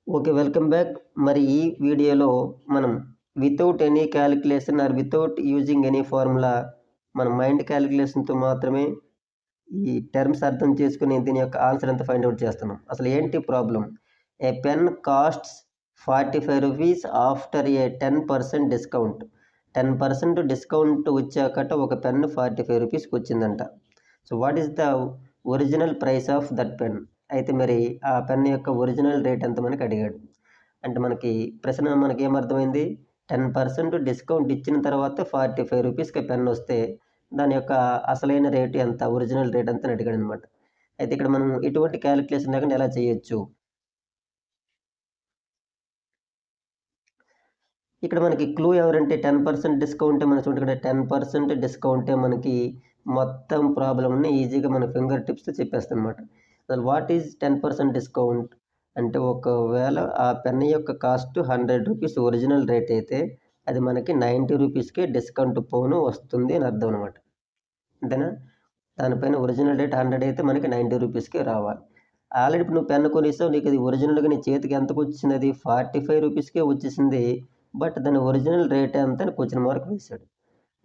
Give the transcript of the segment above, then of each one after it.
Okay. Welcome back. మరి ఈ వీడియోలో మనం without any calculation or without using any formula మన మైండ్ క్యాలిక్యులేషన్‌తో మాత్రమే ఈ టర్మ్స్ అర్థం చేసుకొని దీని యొక్క ఆన్సర్ ఎంత ఫైండ్ ఔట్ చేస్తున్నాం. అసలు ఏంటి problem? A pen costs ₹45 after a 10% discount. 10% discount వచ్చాకట ఒక పెన్ ₹45కి వచ్చిందంట. So what is the original price of that pen? అయితే మరి ఆ పెన్ యొక్క ఒరిజినల్ రేట్ ఎంత మనకి అడిగాడు. అంటే మనకి ప్రశ్న మనకేమర్థమైంది? 10% డిస్కౌంట్ ఇచ్చిన తర్వాత ₹45కి పెన్ వస్తే దాని యొక్క అసలైన రేటు ఎంత? ఒరిజినల్ రేట్ ఎంత అని అడిగాడనమాట. అయితే ఇక్కడ మనం ఎటువంటి క్యాలిక్యులేషన్ లేకుండా ఎలా చేయొచ్చు? ఇక్కడ మనకి క్లూ ఎవరంటే 10% డిస్కౌంటే మన చూడండి ఇక్కడ 10% డిస్కౌంటే మనకి మొత్తం ప్రాబ్లమ్‌ని ఈజీగా మన ఫింగర్ టిప్స్‌తో చెప్పేస్తదనమాట. అసలు వాట్ ఈజ్ 10% డిస్కౌంట్? అంటే ఒకవేళ ఆ పెన్ యొక్క కాస్ట్ ₹100 ఒరిజినల్ రేట్ అయితే అది మనకి ₹90కే డిస్కౌంట్ పోను వస్తుంది అని అర్థం అనమాట. అంతేనా? దానిపైన ఒరిజినల్ రేట్ 100 అయితే మనకి ₹90కే రావాలి. ఆల్రెడీ ఇప్పుడు నువ్వు పెన్ కొనేసావు. నీకు అది ఒరిజినల్‌గా నీ చేతికి ఎంతకొచ్చేసిందది? ₹45కే వచ్చేసింది. బట్ దాని ఒరిజినల్ రేట్ ఎంత అని క్వెషన్ మార్క్ వేశాడు.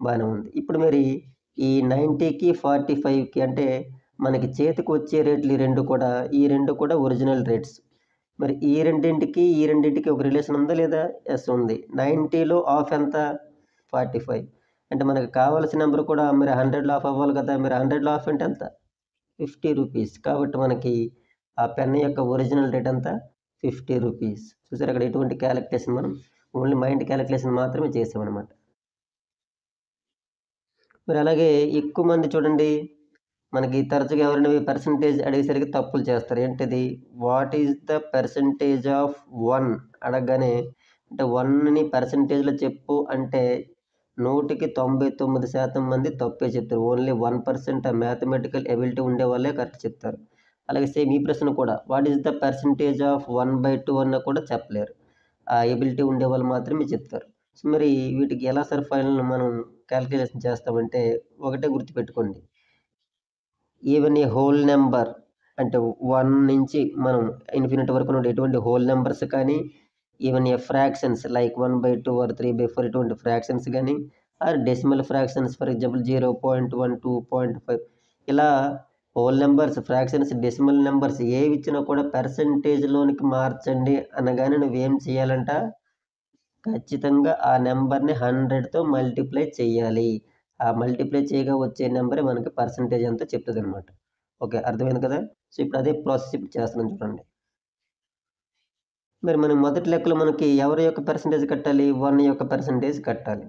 బానే ఉంది. ఇప్పుడు మరి ఈ 90కి, 45కి అంటే మనకి చేతికొచ్చే రేట్లు ఈ 2 కూడా ఒరిజినల్ రేట్స్. మరి ఈ రెండింటికి ఒక రిలేషన్ ఉందా లేదా? యెస్ ఉంది. 90లో హాఫ్ ఎంత? 45. అంటే మనకు కావాల్సిన నంబర్ కూడా మరి 100లో హాఫ్ అవ్వాలి కదా! మరి 100లో హాఫ్ అంటే ఎంత? ₹50. కాబట్టి మనకి ఆ పెన్ యొక్క ఒరిజినల్ రేట్ ఎంత? ₹50. చూసారా అక్కడ ఎటువంటి క్యాలిక్యులేషన్ మనం ఓన్లీ మైండ్ క్యాలిక్యులేషన్ మాత్రమే చేసామనమాట. మరి అలాగే ఎక్కువ మంది చూడండి మనకి తరచుగా ఎవరైనా పర్సెంటేజ్ అడిగేసరికి తప్పులు చేస్తారు. ఏంటిది? What is the percentage of 1 అడగగానే అంటే 1ని పర్సెంటేజ్‌లో చెప్పు అంటే 100కి 99% మంది తప్పే చెప్తారు. ఓన్లీ 1% ఆ మ్యాథమెటికల్ ఎబిలిటీ ఉండే వాళ్ళే కరెక్ట్ చెప్తారు. అలాగే సేమ్ ఈ ప్రశ్న కూడా what is the percentage of 1/2 అన్నా కూడా చెప్పలేరు. ఆ ఎబిలిటీ ఉండేవాళ్ళు మాత్రమే చెప్తారు. సో మరి వీటికి ఎలా సార్ ఫైనల్ మనం క్యాలిక్యులేషన్ చేస్తామంటే ఒకటే గుర్తుపెట్టుకోండి. ఈవెన్ ఏ హోల్ నెంబర్ అంటే 1 నుంచి మనం ఇన్ఫినిటీ వరకు ఉండే ఎటువంటి హోల్ నెంబర్స్ కానీ, even a fractions like 1/2 or 3/4 ఇటువంటి ఫ్రాక్షన్స్ గానీ, or decimal fractions for example 0.1, 2.5 ఇలా whole numbers, fractions, decimal numbers ఏవిచ్చినా కూడా పర్సెంటేజ్‌లోనికి మార్చండి అనగానే నువ్వేం చేయాలంట? ఖచ్చితంగా ఆ నెంబర్‌ని 100తో మల్టిప్లై చెయ్యాలి. ఆ మల్టిప్లై చేయగా వచ్చే నెంబరే మనకి పర్సెంటేజ్ ఎంతో చెప్తదనమాట. ఓకే. అర్థమైంది కదా! సో, ఇప్పుడు అదే ప్రాసెస్ ఇప్పుడు చేస్తున్నాను చూడండి. మరి మనం మొదటి లెక్కలో మనకి ఎవరి యొక్క పర్సెంటేజ్ కట్టాలి? 1 యొక్క పర్సెంటేజ్ కట్టాలి.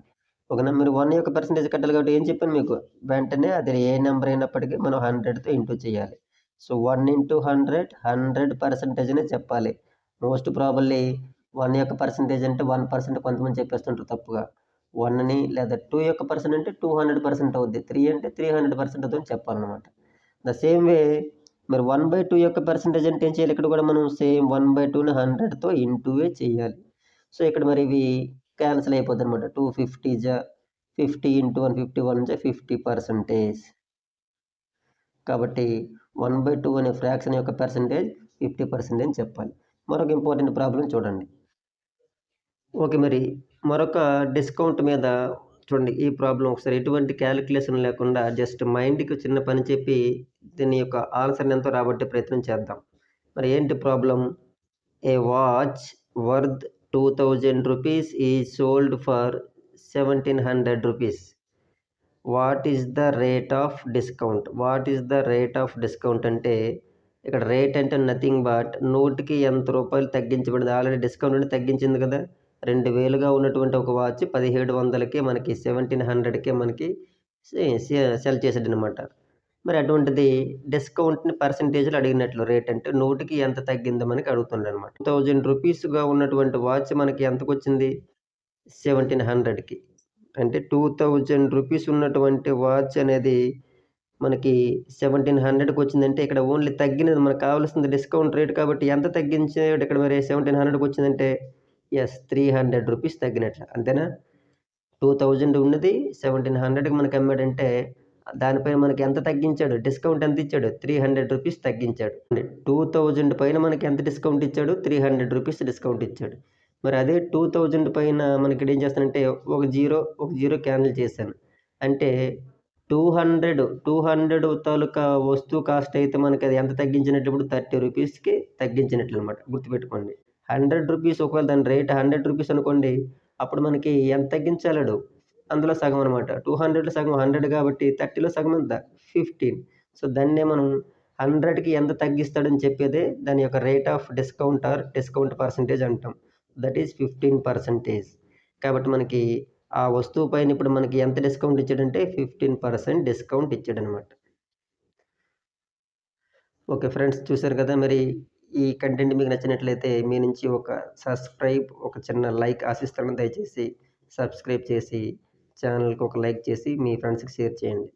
ఓకేనా? మీరు 1 యొక్క పర్సెంటేజ్ కట్టాలి కాబట్టి ఏం చెప్పాను మీకు? వెంటనే అది ఏ నెంబర్ అయినప్పటికీ మనం 100తో ఇంటూ చేయాలి. సో, 1 ఇంటూ 100, 100% అనే చెప్పాలి. మోస్ట్ ప్రాబబ్లీ 1 యొక్క పర్సెంటేజ్ అంటే 1% కొంతమంది చెప్పేస్తుంటారు తప్పుగా. 1ని లేదా 2 యొక్క పర్సెంట్ అంటే 200% అవుద్ది. 3 అంటే 300% అవుద్దని చెప్పాలనమాట. ద సేమ్ వే మరి 1/2 యొక్క పర్సెంటేజ్ అంటే ఏం చేయాలి? ఇక్కడ కూడా మనం సేమ్ 1/2ని 100తో ఇంటూవే చేయాలి. సో, ఇక్కడ మరి ఇవి క్యాన్సిల్ అయిపోద్దనమాట. 250 50 ఇంటూ 151 50%. కాబట్టి 1/2 అనే ఫ్రాక్షన్ యొక్క పర్సెంటేజ్ 50% అని చెప్పాలి. మరొక ఇంపార్టెంట్ ప్రాబ్లమ్ చూడండి. ఓకే. మరి మరొక డిస్కౌంట్ మీద చూడండి ఈ ప్రాబ్లమ్ ఒకసారి ఎటువంటి క్యాలిక్యులేషన్ లేకుండా జస్ట్ మైండ్‌కి చిన్న పని చెప్పి దీని యొక్క ఆన్సర్‌ని ఎంతో రాబట్టే ప్రయత్నం చేద్దాం. మరి ఏంటి problem? A watch worth ₹2000 is sold for ₹1700. What is the rate of discount? What is the rate of discount అంటే ఇక్కడ రేట్ అంటే నథింగ్ బట్ 100కి ఎంత రూపాయలు తగ్గించబడింది. ఆల్రెడీ డిస్కౌంట్ నుండి తగ్గించింది కదా! 2000గా ఉన్నటువంటి ఒక వాచ్ 1700కే మనకి 1700కే మనకి సెల్ చేసాడనమాట. మరి అటువంటిది డిస్కౌంట్‌ని పర్సెంటేజ్‌లో అడిగినట్లు రేట్ అంటే 100కి ఎంత తగ్గిందో మనకి అడుగుతున్నాడనమాట. ₹2000గా ఉన్నటువంటి వాచ్ మనకి ఎంతకొచ్చింది? 1700కి. అంటే ₹2000 ఉన్నటువంటి వాచ్ అనేది మనకి 1700కి వచ్చిందంటే ఇక్కడ ఓన్లీ తగ్గినది మనకు కావాల్సింది డిస్కౌంట్ రేట్ కాబట్టి ఎంత తగ్గించాడు ఇక్కడ మరి 1700కి వచ్చిందంటే యెస్ ₹300 తగ్గినట్ల. అంతేనా? 2000 ఉన్నది 1700కి మనకు అమ్మాడంటే దానిపైన మనకి ఎంత తగ్గించాడు, డిస్కౌంట్ ఎంత ఇచ్చాడు, 300 రూపీస్ తగ్గించాడు. 2000 పైన మనకి ఎంత డిస్కౌంట్ ఇచ్చాడు, 300 రూపీస్ డిస్కౌంట్ ఇచ్చాడు. మరి అదే 2000 పైన మనకి ఇక్కడ ఏం చేస్తానంటే ఒక జీరో క్యాన్సిల్ చేశాను. అంటే 200 తాలూకా వస్తువు కాస్ట్ అయితే మనకి అది ఎంత తగ్గించినట్లు, ఇప్పుడు 30 రూపీస్కి తగ్గించినట్లు అనమాట. గుర్తుపెట్టుకోండి. 100 రూపీస్, ఒకవేళ దాని రేట్ 100 రూపీస్ అనుకోండి, అప్పుడు మనకి ఎంత తగ్గించాలడు, అందులో సగం అనమాట. 200లో సగం 100 కాబట్టి 30లో సగం ఎంత, 15. సో దాన్నే మనం 100కి ఎంత తగ్గిస్తాడని చెప్పేదే దాని యొక్క rate of discount or discount percentage అంటాం. That is 15%. కాబట్టి మనకి ఆ వస్తువు పైన ఇప్పుడు మనకి ఎంత డిస్కౌంట్ ఇచ్చాడంటే 15% డిస్కౌంట్ ఇచ్చాడనమాట. ఓకే ఫ్రెండ్స్, చూశారు కదా. మరి ఈ కంటెంట్ మీకు నచ్చినట్లయితే మీ నుంచి ఒక సబ్స్క్రైబ్, ఒక చిన్న లైక్ ఆశిస్తాను. దయచేసి సబ్స్క్రైబ్ చేసి ఛానల్కి ఒక లైక్ చేసి మీ ఫ్రెండ్స్కి షేర్ చేయండి.